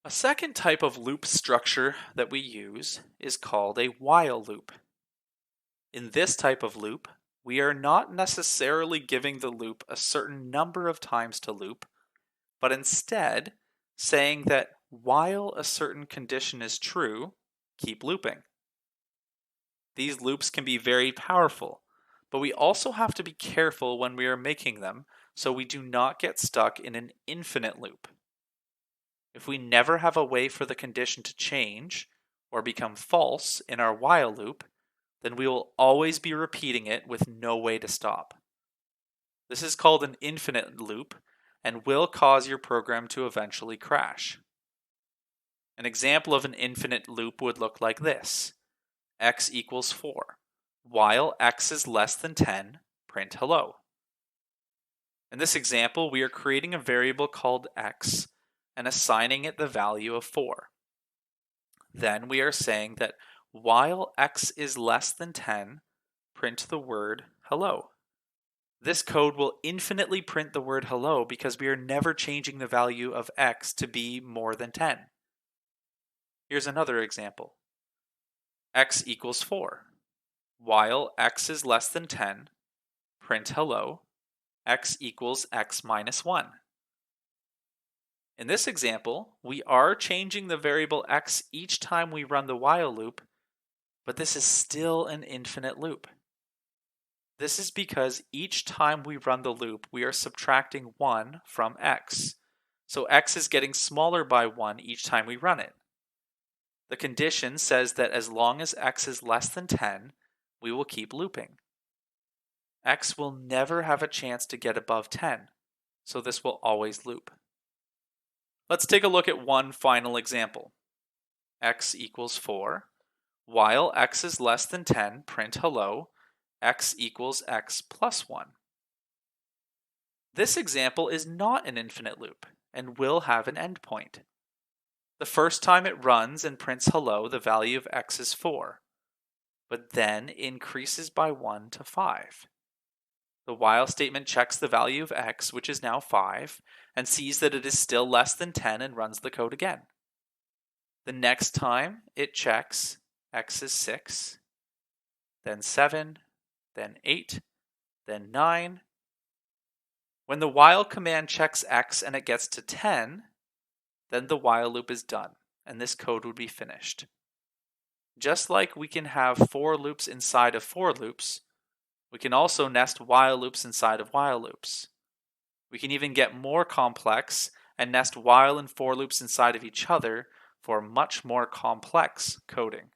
A second type of loop structure that we use is called a while loop. In this type of loop, we are not necessarily giving the loop a certain number of times to loop, but instead saying that while a certain condition is true, keep looping. These loops can be very powerful, but we also have to be careful when we are making them so we do not get stuck in an infinite loop. If we never have a way for the condition to change or become false in our while loop, then we will always be repeating it with no way to stop. This is called an infinite loop and will cause your program to eventually crash. An example of an infinite loop would look like this: x equals 4. While x is less than 10, print hello. In this example, we are creating a variable called x and assigning it the value of 4. Then we are saying that while x is less than 10, print the word hello. This code will infinitely print the word hello because we are never changing the value of x to be more than 10. Here's another example. X equals 4. While x is less than 10, print hello, x equals x minus 1. In this example, we are changing the variable x each time we run the while loop, but this is still an infinite loop. This is because each time we run the loop, we are subtracting 1 from x. So x is getting smaller by 1 each time we run it. The condition says that as long as x is less than 10, we will keep looping. X will never have a chance to get above 10, so this will always loop. Let's take a look at one final example. X equals 4. While x is less than 10, print hello, x equals x plus 1. This example is not an infinite loop and will have an endpoint. The first time it runs and prints hello, the value of x is 4, but then increases by 1 to 5. The while statement checks the value of x, which is now 5, and sees that it is still less than 10 and runs the code again. The next time it checks x is 6, then 7, then 8, then 9. When the while command checks x and it gets to 10, then the while loop is done, and this code would be finished. Just like we can have for loops inside of for loops, we can also nest while loops inside of while loops. We can even get more complex and nest while and for loops inside of each other for much more complex coding.